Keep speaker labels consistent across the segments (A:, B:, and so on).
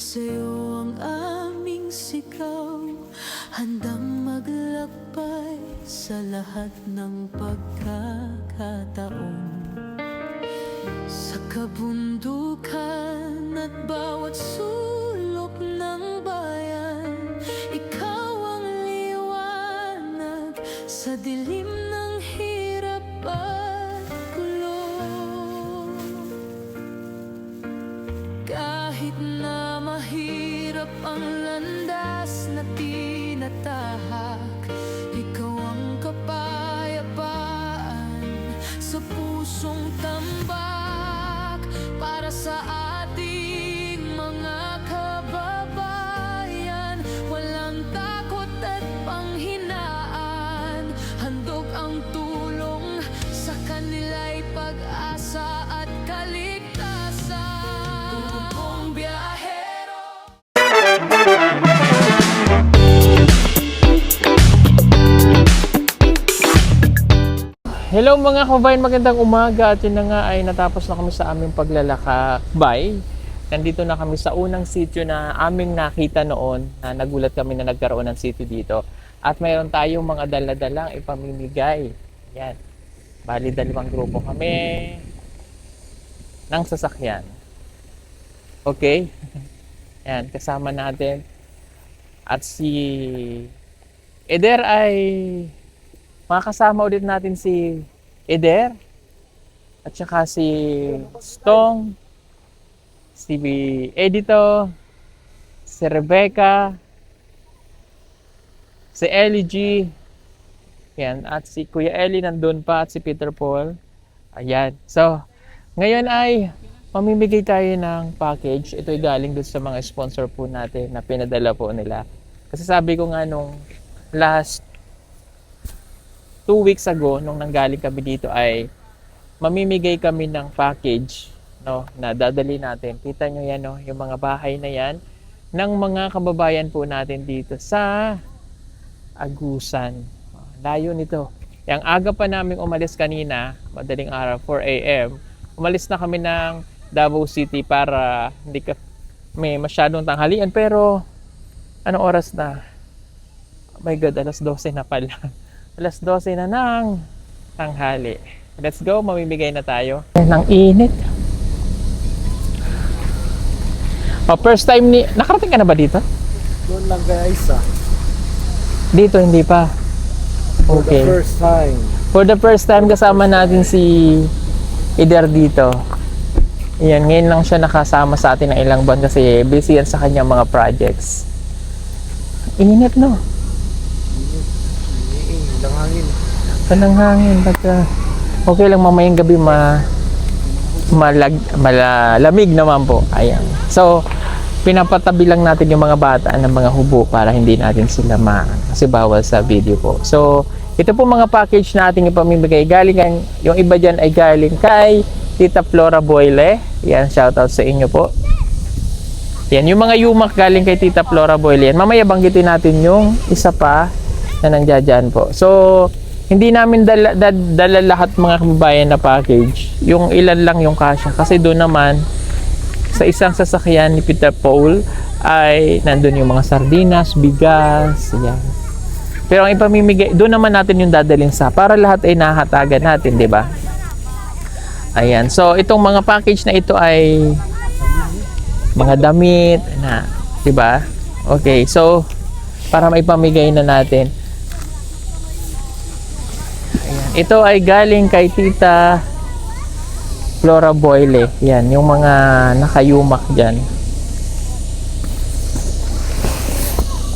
A: sa'yo ang aming sigaw, handang maglakbay sa lahat ng pagkakataon. Sa kabundukan at bawat sulok ng bayan, ikaw ang liwanag sa dilim ng hirap at gulo. Kahit na mahirap ang landas na tinatahak, ikaw ang kapayapaan sa pusong tambak. Para sa ating mga kababayan, walang takot at panghinaan. Handog ang tulong, sa kanila'y pag-asa at kaligtasan. Grupong biyahero.
B: Hello mga kabayan, magandang umaga. At yun na nga ay natapos na kami sa aming paglalakbay. Nandito na kami sa unang sitio na aming nakita noon, na nagulat kami na nagkaroon ng sitio dito. At mayroon tayong mga dala-dalang ipamimigay. Yan. Bali, 2 grupo kami ng sasakyan. Okay? Yan, kasama natin. At si Eder ay makakasama ulit natin si Eder at saka si Stong, si Edito, si Rebecca, si Ellie G, yan, at si Kuya Ellie nandun pa, at si Peter Paul. Ayan. So, ngayon ay mamimigay tayo ng package. Ito ay galing dun sa mga sponsor po natin na pinadala po nila. Kasi sabi ko nga nung last 2 weeks ago, nung nanggaling kami dito, ay mamimigay kami ng package, no, na dadali natin. Kita nyo yan, no, yung mga bahay na yan ng mga kababayan po natin dito sa Agusan. Layo nito. Yung aga pa namin umalis kanina, madaling araw, 4 AM, umalis na kami ng Davao City para hindi ka may masyadong tanghalian. Pero anong oras na? Oh my God, alas 12 na pala. Alas 12 na ng tanghali. Let's go, mamimigay na tayo. Nang init. Oh, first time ni... Nakarating ka na ba dito?
C: Doon lang kay Isa.
B: Dito, hindi pa. Okay.
C: For the first time.
B: For the first time, kasama natin si Eder dito. Ayan, ngayon lang siya nakasama sa atin ng ilang buwan kasi busy yan sa kanyang mga projects. Init, no?
C: Walang hangin.
B: Walang hangin. Okay lang mamayang gabi malamig naman po. Ayan. So, pinapatabi lang natin yung mga bata ng mga hubo para hindi natin sila kasi bawal sa video po. So, ito po mga package na ating ipamimigay. Galing, yung iba dyan ay galing kay Tita Flora Boyle. Yan, shoutout sa inyo po. Yan, yung mga yumak galing kay Tita Flora Boyle. Yan, mamaya banggitin natin yung isa pa na nandiyan po. So, hindi namin dala lahat mga kababayan na package. Yung ilan lang yung kasya. Kasi doon naman, sa isang sasakyan ni Peter Paul, ay nandun yung mga sardinas, bigas, yan. Pero ang ipamimigay, doon naman natin yung dadalhin para lahat ay nahatagan natin, di ba? Ayan. So, itong mga package na ito ay mga damit, na, di ba? Okay. So, para maipamigay na natin. Ito ay galing kay Tita Flora Boyle. Yan, yung mga nakayumak dyan.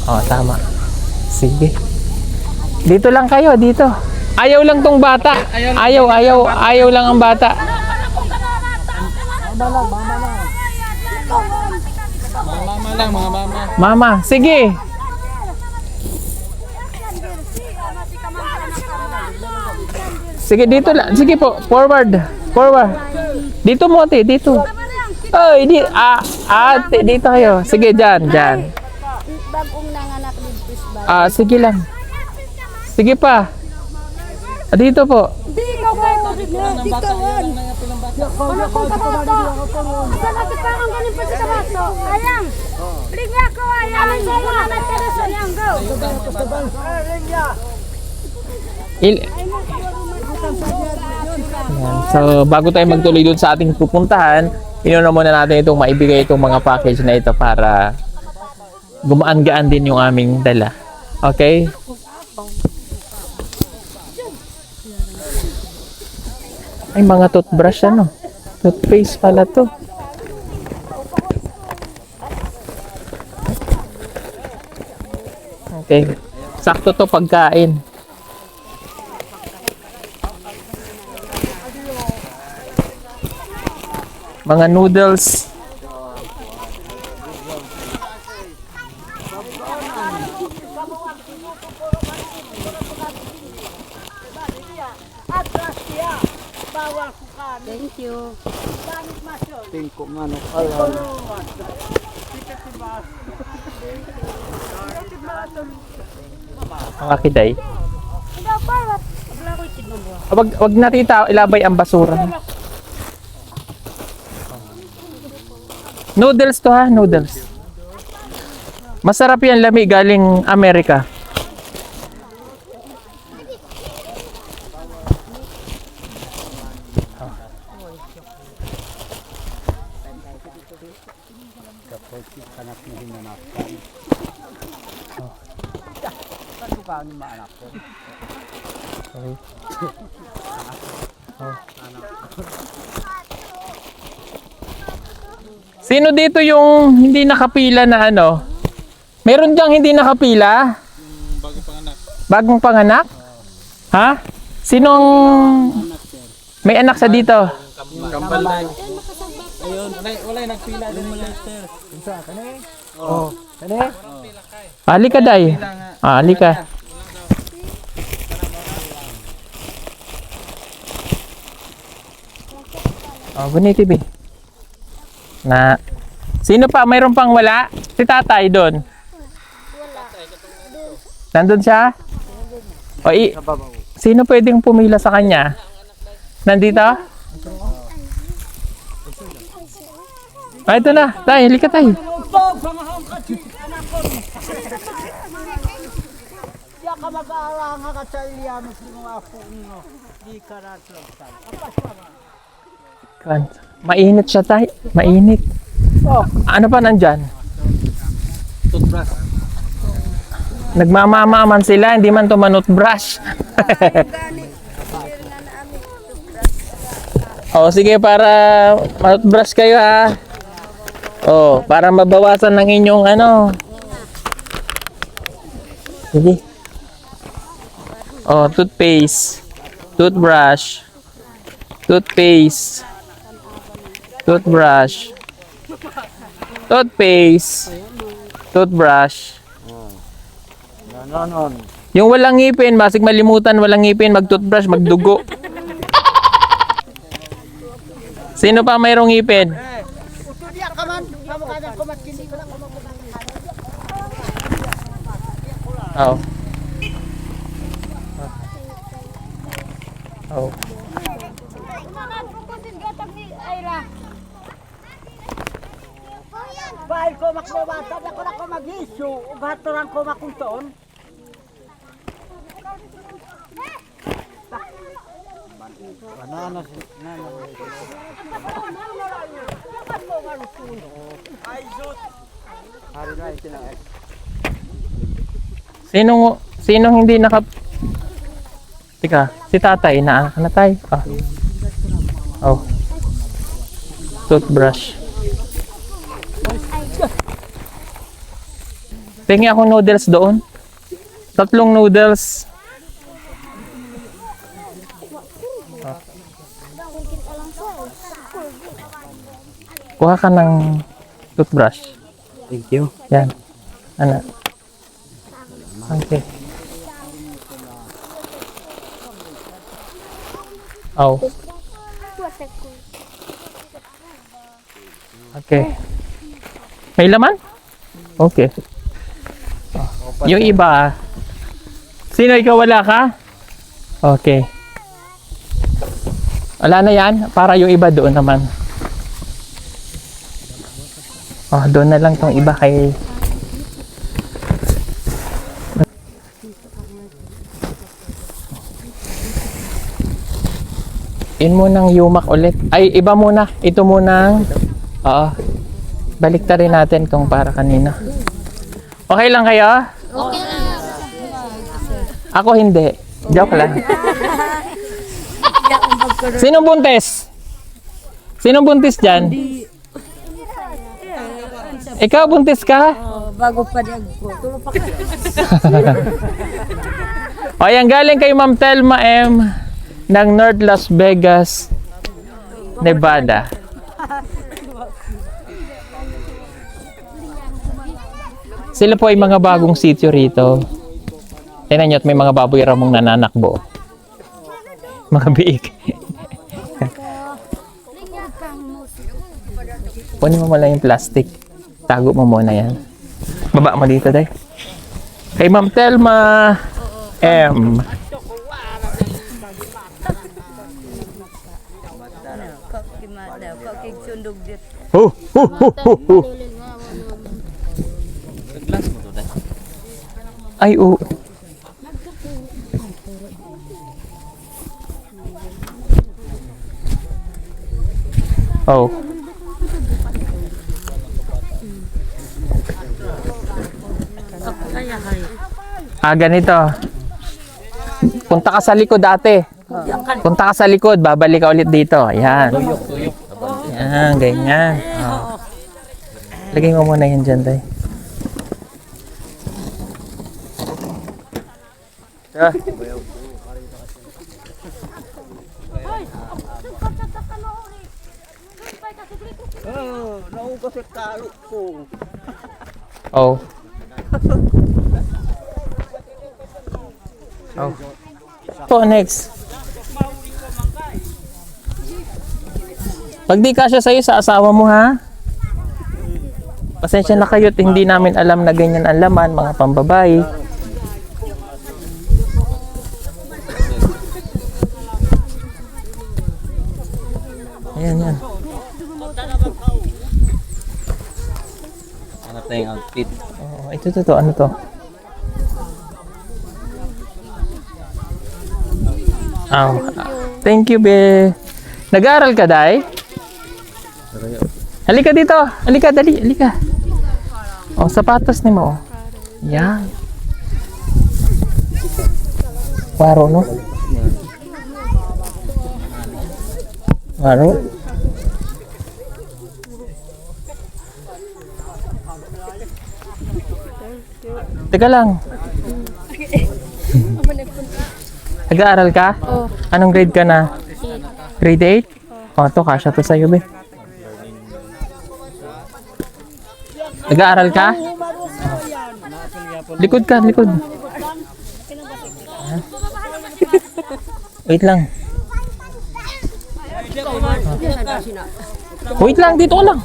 B: Oh, tama. Sige. Dito lang kayo, dito. Ayaw lang tong bata. Ayaw lang ang bata.
C: Mama lang, mga mama.
B: Mama, sige. Sige, dito lang. Sige po, forward. Dito mo, ate, dito. Oy, dito kayo. Sige, dyan.
D: Bagong nanganak dito ba?
B: Sige lang. Sige pa. Dito po.
D: Di ka ba? Di ka Ano kung kabato? Asa lagi pa ang galing pa sa kabato? Ayang. Bigla ko ayang. Ano sa'yo? Ano teres ayang go.
B: Yan. So, bago tayo magtuloy dun sa ating pupuntahan, inuna muna natin itong maibigay itong mga package na ito para gumaan-gaan din yung aming dala. Okay? Ay, mga toothbrush ano? Toothpaste pala to. Okay. Sakto to pagkain. Mga noodles.
D: Thank you.
C: Tingko nga no. Alam.
B: Mga kiday.
D: Ikaw pa. Wala ko itignan mo.
B: Wag natin ilabay ang basura. Noodles to ha, noodles. Masarap yan, lami galing Amerika. Sino dito yung hindi nakapila na ano? Meron diyang hindi nakapila? Bagong panganak? Ha? Sinong may anak sa dito?
C: Kambal na. Ayun, wala nagpila din mo Lester. Unsa kani? Oh, kani?
B: Halika day. Halika. Bunyi TV. Na. Sino pa? Mayroon pang wala? Si tatay doon. Nandun siya? O, sino pwedeng pumila sa kanya? Nandito? Ito na. Tay, halika tay.
C: Ya ka mag-aaral nga sa Iliano sino ako no. Di ka ratlo.
B: Mainit siya tay. Mainit. Ano pa nandyan?
C: Toothbrush.
B: Nagmamamaman sila, hindi man to manutbrush. O sige, para manutbrush kayo ha. O, para mabawasan ng inyong ano. Sige. O, toothpaste. Toothbrush. Toothpaste. Toothbrush. Toothpaste. Toothbrush.
C: Nanon.
B: Yung walang ngipin, basig malimutan, walang ngipin, mag-toothbrush, magdugo. Sino pa mayroong ngipin?
C: Utudiya ka man. Kamu kada ko matkindi ko na ko
B: Oo. Oo.
C: Bahay ko makbabasa na ko na ko mag-isu. Ubaturan ko makuntoon. Bananas.
B: Sinong hindi Tika, si tatay na tay. Oh. Toothbrush. Tingi ako noodles doon. 3 noodles. Kuha ka ng toothbrush.
C: Thank you.
B: Yan. Ano? Okay. Oh. Okay. May laman? Okay. Yung iba, sino ikaw wala ka? Okay. Wala na yan. Para yung iba doon naman. Oh, doon na lang tong iba kay... In mo ng yumak ulit. Ay, iba muna. Ito munang... Oo. Balik rin natin kung para kanina. Okay lang kayo?
D: Okay lang.
B: Ako hindi. Joke lang. Sino buntis? Sino buntis dyan? Ikaw buntis ka?
D: Bago pa din po.
B: O yan, galing kay Ma'am Telma M ng North Las Vegas, Nevada. Sila po ay mga bagong sitio rito. Tingnan nyo at may mga baboy ramong nananakbo. Mga biik. Kunin mo muna yung plastic. Tago mo muna yan. Baba mo dito, day. Kay Ma'am Telma M. Ho, ho, ho, ho, ho. Ay, oh. Oh. Ganito. Punta ka sa likod ate. Punta ka sa likod, babalik ka ulit dito. Ayan. Ayan, ganyan. Oh. Lagay mo muna yan dyan, tay.
C: Naugas at kalo ko.
B: Oh. Oh. Ito, next. Pag di kasya sa'yo sa asawa mo, ha? Pasensya na kayo at hindi namin alam na ganyan ang laman, mga pambabae. Ayan, yan.
C: Ano tayong outfit?
B: Oh, ito. Ano to? Oh, thank you, be. Nag-aaral ka, Day? Halika dito. Halika, dali. Halika. Oh, sapatos ni mo. Yan. Waro, no? Waro. Teka lang. Nag-aaral ka?
D: Oo.
B: Anong grade ka na? Grade 8? O, to, kasya to sa'yo, be. Nag-aaral ka? Likod ka, likod. Wait lang. Wait lang, dito ka lang.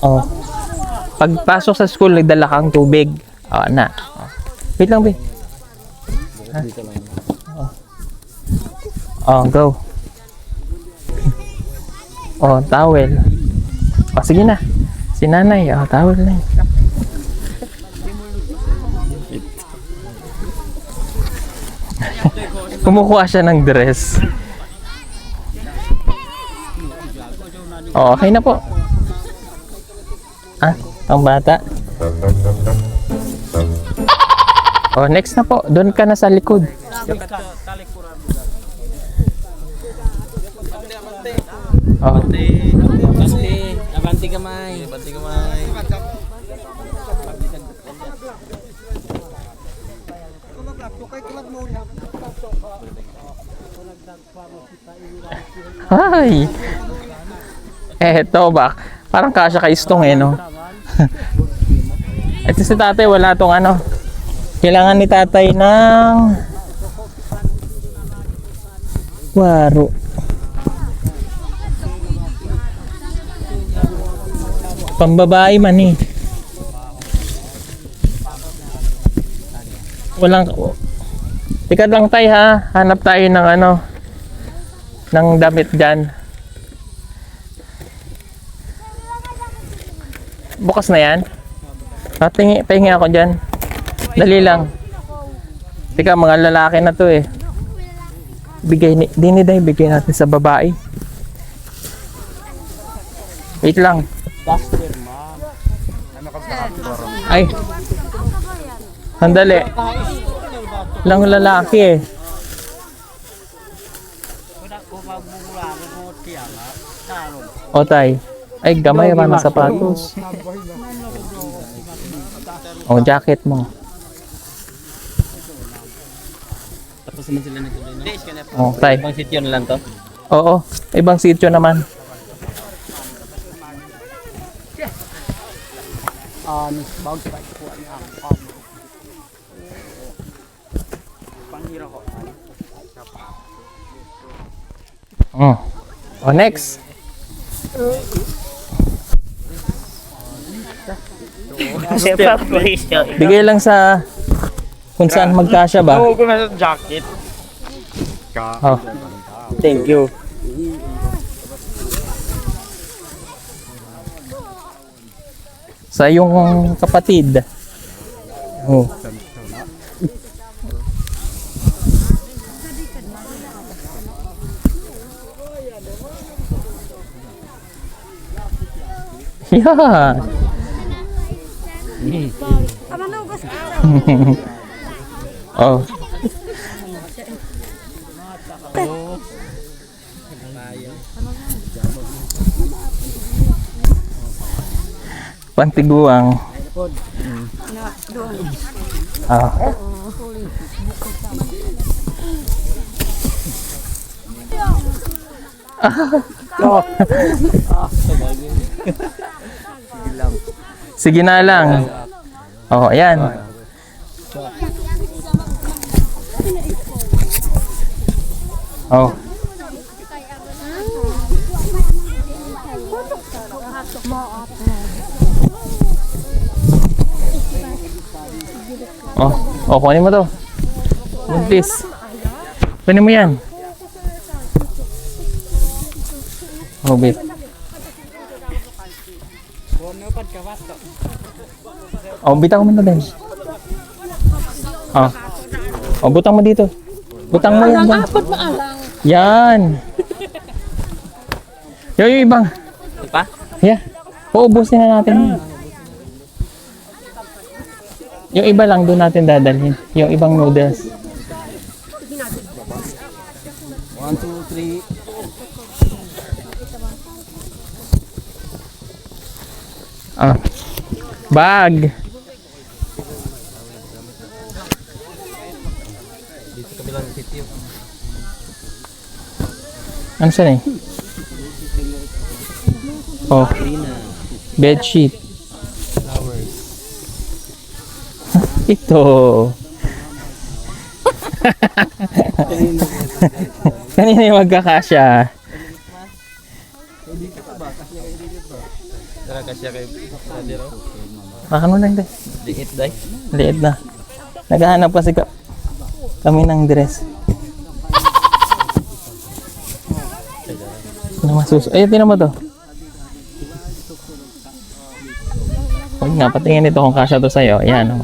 B: Oh. Pagpasok sa school, nagdala kang tubig. Oh, na. Oh. Wait lang, be. Oh, go. Oh, towel. Oh, sige na. Si nanay, oh, towel na yun. Kumukuha siya ng dress. Oh, okay na po. Ah, ang bata. Oh, next na po. Doon ka na sa likod. Oh.
C: Abanti kamay. Abanti kamay.
B: Ay. Eto ba? Parang kasya kay Istong eh, no? Ito si tatay, wala tong ano. Kailangan ni tatay ng waro. Pambabae man eh. Ika lang tay ha, hanap tayo ng ano, ng damit dyan. Bukas na yan? Pahingi ako dyan. Dali lang. Tika, mga lalaki na to eh. Bigay natin sa babae. Wait lang. Ay. Sandali. Lang lalaki eh. O tay. Ay, gamay ra na sapatos. O, jacket mo.
C: Tapos naman sila nagtuloy na.
B: O, tay.
C: Ibang sityo na lang to.
B: Oo, ibang sityo naman. Oh. O, next. Bigay lang sa kung saan magkasya ba.
C: Oo, ko na sa jacket.
B: Oh.
C: Thank you.
B: Sa iyong kapatid. Oh. Yeah. Oh. Pantiguang. Ah. Sige na lang. Oh, ayan. Oh. Oh, oh, kunin mo to. Buntis. Kunin mo yan. Oh, babe. Oh, bitang mo na din. Oh. Oh, butang mo dito. Butang mo yan. Yan. Yung ibang.
C: Pa?
B: Yeah. Uubusin na natin yan. Yung iba lang doon natin dadalhin. Yung ibang noodles.
C: 1, 2, 3.
B: Ah. Bag.
C: Dito kabilang sityo.
B: Ano saan eh? Oh. Bedsheet. Ito. Kanina yung magkakasya.
C: Tara kasya kay Adero.
B: Makan mo lang din.
C: Liit day.
B: Liit na. Naghahanap kasi kami ng dress. Ano ay, tinan mo to. Huwag nga, patingin ito kung kasya to sa'yo. Ayan, oh.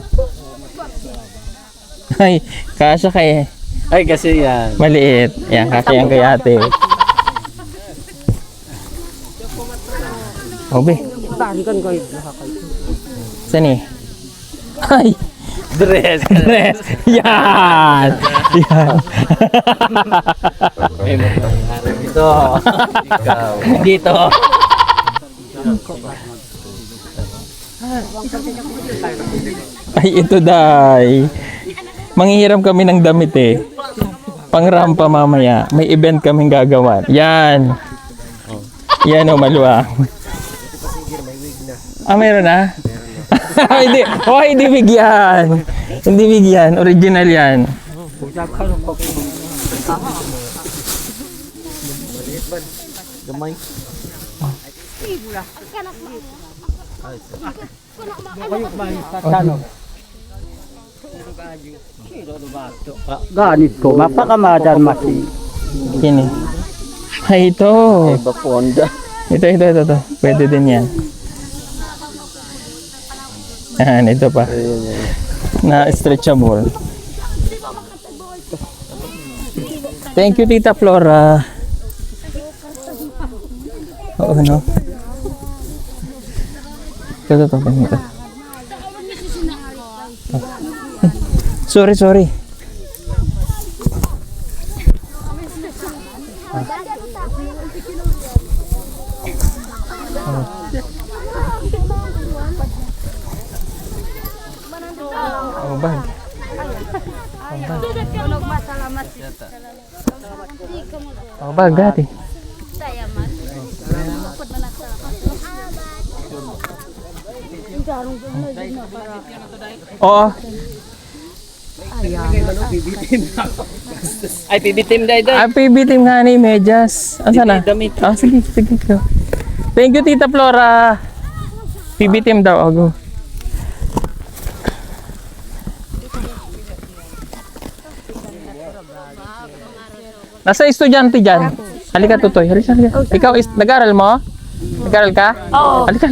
B: Ay, kasya kay
C: Ay, kasi yan.
B: maliit. Ayan, kasya yan kay ate. Obe. Saan eh? Ay!
C: Dress.
B: Dress! Yan! Yan!
C: Dito. Ikaw.
B: Dito! Ay, ito day. Manghihiram kami ng damit eh. Pangrampa mamaya. May event kaming gagawa. Yan. Yan o, maluwang. Ah, meron na? Hindi. Oh, hindi bigyan. Hindi bigyan. Original yan.
C: Gamay. Ganit ko, mapakamadan mati.
B: Kini. Ay, ito.
C: Baponda.
B: Ito. Pwede din yan. Yan, ito pa. Na stretchable. Thank you, Tita Flora. Oo, no? Ito. Sorry. Oh, bag. Oh, bag, dati. Oo.
C: Ay, pibitim day day.
B: Ang PB team nga ni medyas. Asa na?
C: Damit.
B: Ah, sige. Go. Thank you, Tita Flora. PB team daw, go. Nasa estudyante dyan. Halika, Tutoy. Halika. Ikaw, nag-aral mo? Nag-aral ka? Oo. Halika.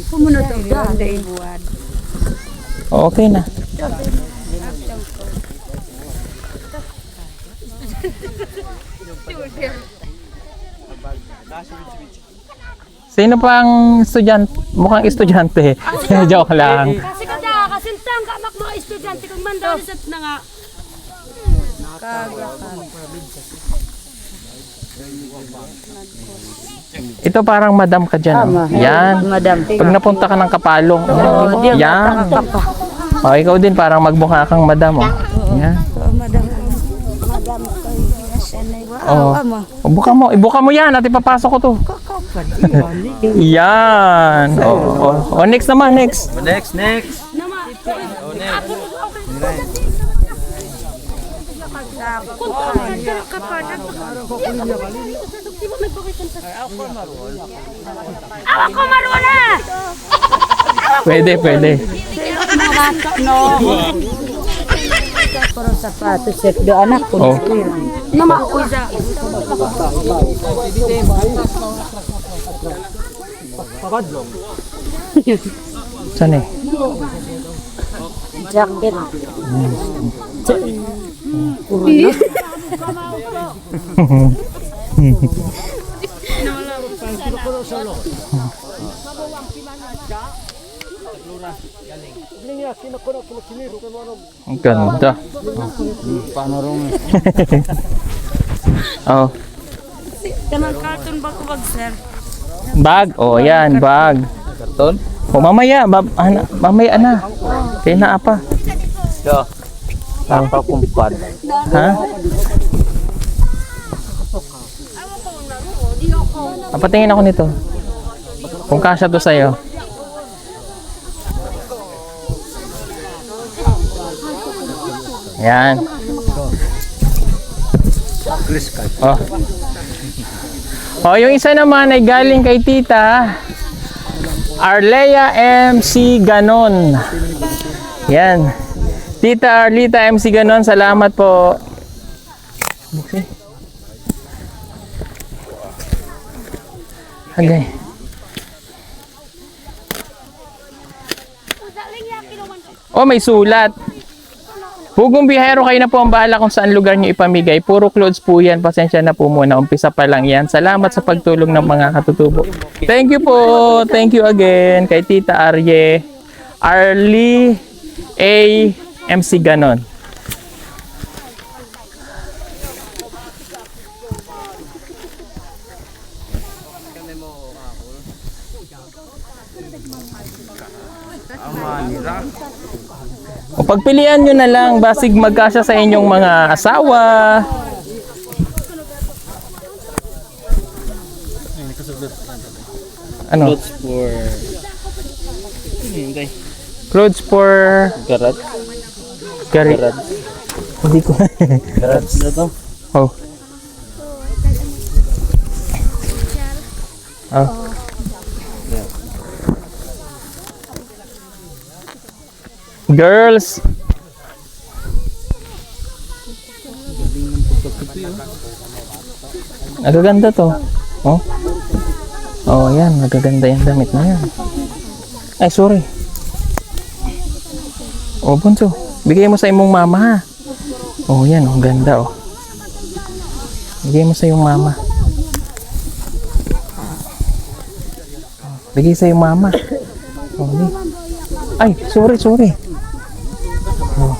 D: Pumunod ang daan.
B: Okay na. Sino pang estudyante? Mukhang estudyante. Joke lang.
D: Kasi kada kasintang kamak mga estudyante kung mandali sa na nga.
B: Ito parang madam ka dyan. Oh. Yan.
C: Madam.
B: Pag napunta ka ng Kapalong. Yan. Oh, ikaw din parang magmukha kang madam. Oh. Yan. Oh. Ibuka mo yan at ipapasok ko to. Yan. Oh, next naman, next.
C: Next.
D: Awak ko maruna!
B: Pwede.
C: Pero sapatos set do anak ko.
B: Oh.
D: Nama ko isa.
B: Saan eh?
C: Jacket.
B: Ang ganda.
C: Panorong.
B: Oh.
D: Kanang cartoon ba ko bag sir?
B: Bag. Oh, yan, bag.
C: Karton?
B: Oh, mamaya na. Kaya na apa.
C: Yo. Tapa kumpad.
B: Ha? Patingin ako nito. Kung kasya to sa'yo. Yan. Oh. Oh, yung isa naman ay galing kay Tita Arlea MC Ganon. Yan. Tita Arlita MC Ganon, salamat po. Okay. Okay. Oh, may sulat. Hugong bihero, kayo na po ang bahala kung saan lugar nyo ipamigay. Puro clothes po yan. Pasensya na po muna. Umpisa pa lang yan. Salamat sa pagtulong ng mga katutubo. Thank you po. Thank you again kay Tita Arlie A. MC Ganon. O pagpilian nyo na lang, basig magkasya sa inyong mga asawa. Ano? Clothes for
C: Garat.
B: Garat. Hindi ko.
C: Garat na to.
B: Oh. Oh. Girls! Nagaganda to. Oh. Oh, yan. Nagaganda yung damit na yan. Ay, sorry. Oh, bunso. Bigay mo sa imong mama, ha? Oh, yan. Ang ganda, oh. Bigay mo sa iyong mama. Bigay sa iyong mama. Oh, di. Ay, sorry. Oh.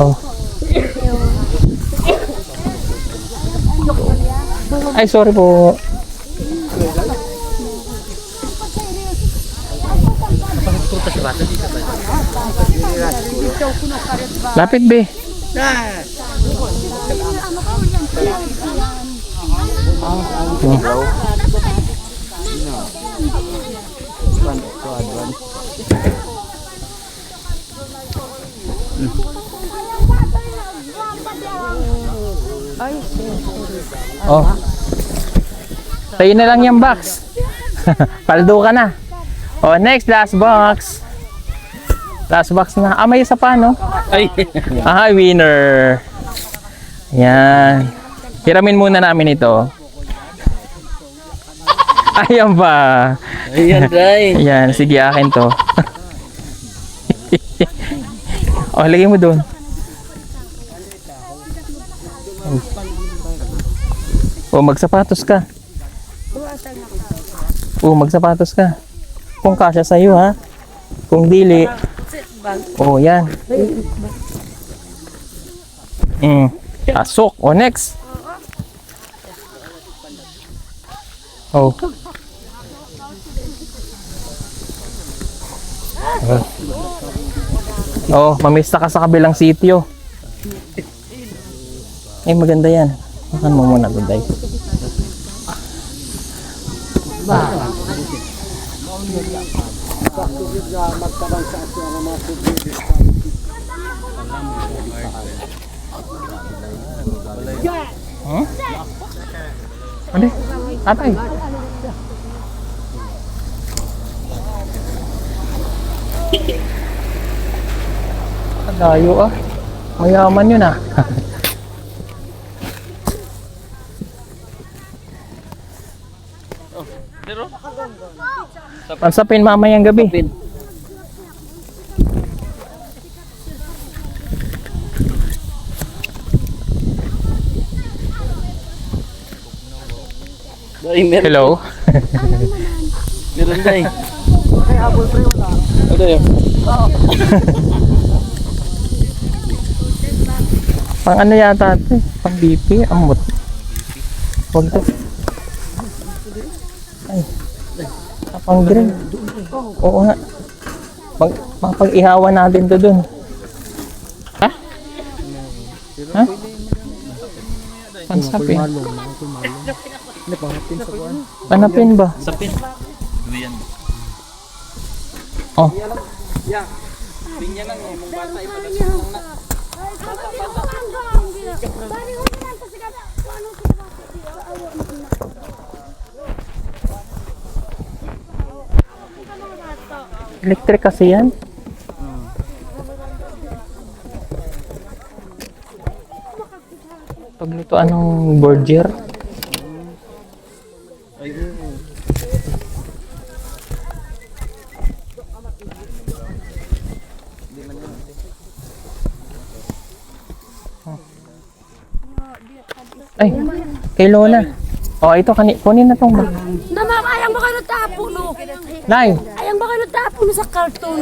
B: Oh. Ay, sorry po. Lapit, be. Oh. Sa'yo na lang yung box. Paldo ka na. Oh, next, last box. Last box na. Ah, may isa pa, no?
C: Ay.
B: Ah, winner. Yan. Hiramin muna namin ito. Ayan ba?
C: Ayan, Day.
B: Yan, sige, akin to. Oh, lagay mo doon. Oh, magsapatos ka. Oh, magsapatos ka. Kung kasya sa'yo, ha? Kung dili. Oh, yan. Pasok. Oh, next. Oh. Oh, mamista ka sa kabilang sitio. Eh, maganda yan. Makan mo muna, Duday. Huh? Ade, atay. Layo ah. Mayaman yun ah. Pansapin mamayang gabi. Hello.
C: Meron, Day. Ano yun?
B: Pang ano yata ito? Pang BP? Amot. Huwag to. Ay. Pang green. Oo nga. Pag-ihawan natin to dun. Ha? Ha? Pansapin. Panapin ba?
C: Sapin. Duyan.
B: Oh.
C: Pinya lang eh. Mong bata ipadala na.
B: Electric kasi yan. Paglutoan ng burger. Ay, kay Lola. Oh, ito kunin na tong bag.
D: Namam, ayang ba kayo tapo, no?
B: Nay,
D: Ayang ba kayo tapo no sa karton?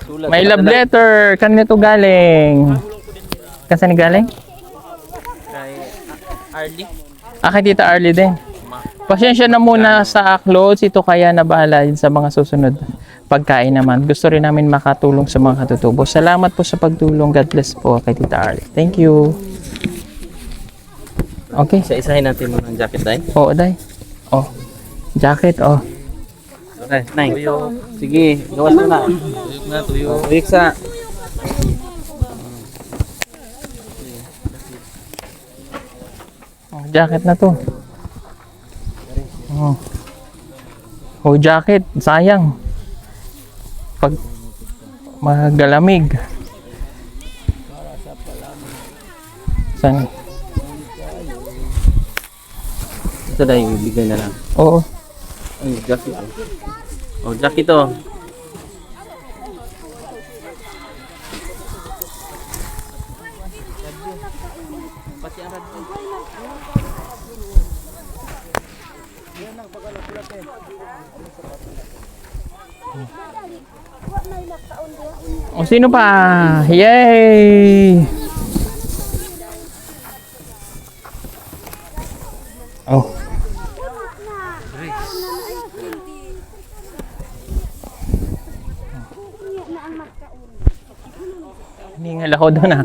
C: Sulat.
B: may love letter. Kanina to galing. Kasi galing?
C: Kay Arlie.
B: Kay Tita Arlie din. Pasensya na muna sa clothes. Ito kaya na bahala din sa mga susunod pagkain naman. Gusto rin namin makatulong sa mga katutubo. Salamat po sa pagtulong. God bless po kay Tita Arlie. Thank you. Okay.
C: Isa-isahin natin muna ang jacket, Day.
B: Oo, Day. Oh. Jacket, oh.
C: Okay, Nay. Tuyo. Sige, gawas mo na. Tuyok na, tuyo. Tuyok sa.
B: Oh, jacket na to. Oh. Oh, jacket. Sayang. Pag magalamig. Saan?
C: Ito, Day, ibigay na lang.
B: Oo.
C: Ay, jacket. Oh, jacket to.
B: O, sino pa? Yay! Oh. Hiningal ako doon ah.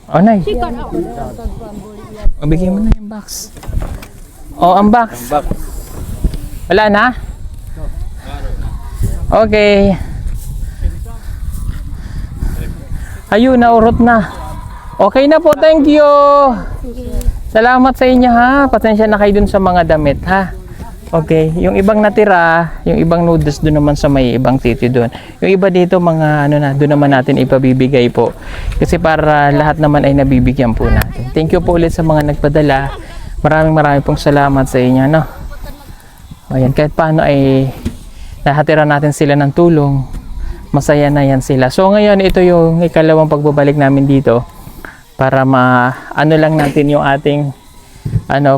B: Oh, Nay. O, bigyan mo na yung box. Oh, ang box.
C: Back.
B: Wala na? Okay. Ayun, naurot na. Okay na po, thank you. Salamat sa inyo ha. Pasensya na kayo dun sa mga damit ha. Okay, yung ibang natira, yung ibang noodles doon naman sa may ibang sitio doon. Yung iba dito mga ano na, doon naman natin ipabibigay po. Kasi para lahat naman ay nabibigyan po natin. Thank you po ulit sa mga nagpadala. Maraming pong salamat sa inyo, no. Ayan, kahit paano ay nahatira natin sila ng tulong. Masaya na yan sila. So ngayon, ito yung ikalawang pagbabalik namin dito para ano lang natin yung ating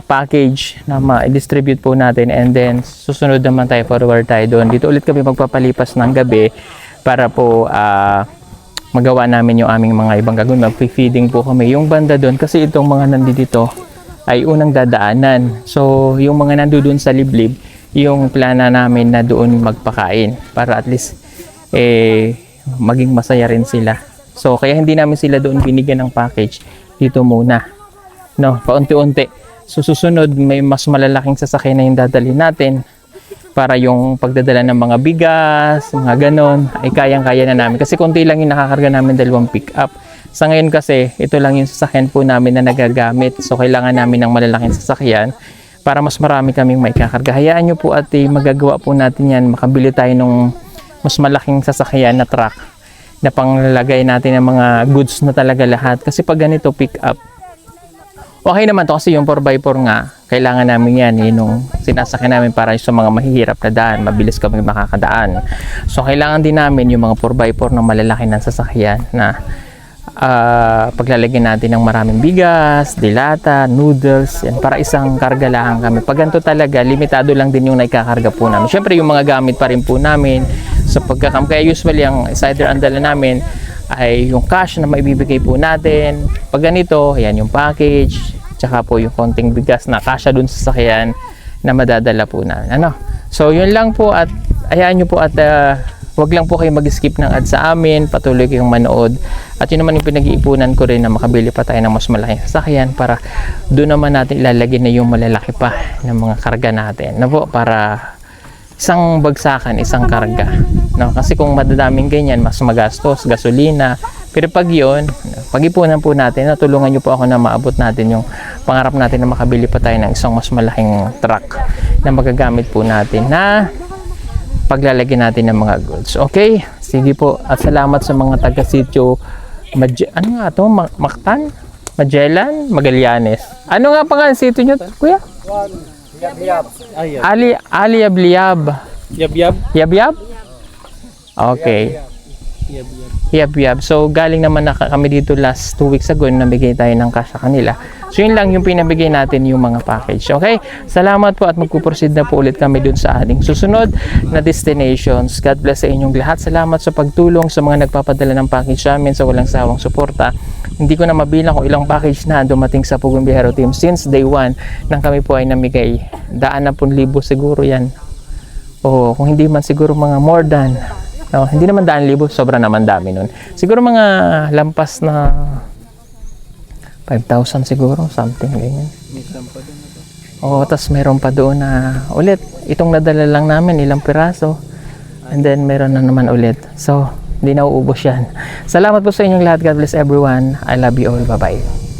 B: package na ma-distribute po natin, and then susunod naman tayo, forward tayo doon. Dito ulit kami magpapalipas ng gabi para po magawa namin yung aming mga ibang gagawin. Mag-feeding po kami yung banda doon kasi itong mga nandito ay unang dadaanan. So yung mga nandoon sa liblib, yung plana namin na doon magpakain para at least maging masaya rin sila. So kaya hindi namin sila doon binigyan ng package, dito muna, no, paunti-unti. So susunod may mas malalaking sasakyan na yung dadalhin natin para yung pagdadala ng mga bigas, mga ganon, ay kayang-kaya na namin. Kasi konti lang yung nakakarga namin, 2 pick-up. Sa ngayon kasi, ito lang yung sasakyan po namin na nagagamit. So kailangan namin ng malalaking sasakyan para mas marami kaming maikakarga. Hayaan nyo po at magagawa po natin yan. Makabili tayo ng mas malaking sasakyan na truck na panglalagay natin ng mga goods na talaga lahat. Kasi pag ganito pick-up, okay naman to kasi yung 4x4 nga, kailangan namin yan, nung sinasakyan namin para sa mga mahihirap na daan, mabilis kami makakadaan. So kailangan din namin yung mga 4x4 na malalaki ng sasakyan na paglalagyan natin ng maraming bigas, dilata, noodles, yan, para isang karga lang kami. Pag ganito talaga, limitado lang din yung naikakarga po namin. Siyempre yung mga gamit pa rin po namin sa kaya usually ang cider ang dala namin ay yung cash na maibibigay po natin. Pag ganito, yan yung package, tsaka po yung konting bigas na kasya dun sa sasakyan na madadala po namin. So yun lang po, at hayaan nyo po at wag lang po kayo mag-skip ng ad sa amin, patuloy kayong manood. At yun naman yung pinag-iipunan ko rin na makabili pa tayo ng mas malaking sasakyan para doon naman natin ilalagay na yung malalaki pa ng mga karga natin. Po, para isang bagsakan, isang karga. No? Kasi kung madadaming ganyan, mas magastos, gasolina. Pero pag yun, pag-ipunan po natin, natulungan nyo po ako na maabot natin yung pangarap natin na makabili pa tayo ng isang mas malaking truck na magagamit po natin na paglalagyan natin ng mga goods. Okay? Sige po. At salamat sa mga taga-sitio Mactan? Magellan? Magallanes. Ano nga pangalan sitio nyo, kuya? Ali Yabliab. Yabyab? Okay. Yabyab. So galing naman na kami dito last 2 weeks ago, nabigay tayo ng cash sa kanila. So yun lang yung pinabigay natin, yung mga package. Okay? Salamat po at magpuproceed na po ulit kami dun sa ating susunod na destinations. God bless sa inyong lahat. Salamat sa pagtulong sa mga nagpapadala ng package sa amin, sa walang sawang suporta. hindi ko na mabilang kung ilang package na dumating sa Pugong Biyahero Team since day 1 nang kami po ay namigay. 10,000 siguro yan. O kung hindi man siguro mga more than, hindi naman 10,000, sobra naman dami nun. Siguro mga lampas na 5,000 siguro, something ganyan. Oo, tas meron pa doon na ulit. Itong nadala lang namin, ilang piraso. And then meron na naman ulit. So, hindi na uubos yan. Salamat po sa inyong lahat. God bless everyone. I love you all. Bye-bye.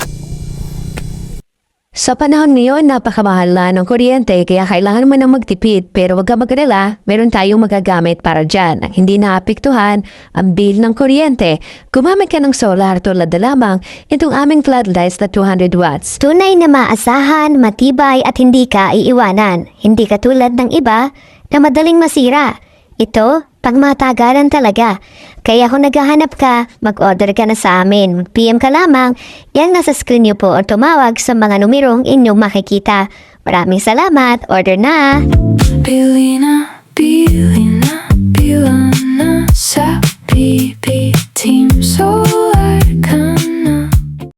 E: Sa panahon ngayon, napakamahal na ng kuryente kaya kailangan mo nang magtipid pero wag ka mag-alala, meron tayong magagamit para dyan. Ang hindi naapektuhan ang bill ng kuryente. Gumamit ka ng solar tulad na lamang itong aming floodlights na 200 watts.
F: Tunay na maasahan, matibay at hindi ka iiwanan. Hindi katulad ng iba na madaling masira. Ito, pangmatagalan talaga. Kaya kung naghahanap ka, mag-order ka na sa amin. PM ka lamang, yang nasa screen niyo po o tumawag sa mga numerong inyong makikita. Maraming salamat, order na!
A: Pili na, pili na, pila na, sa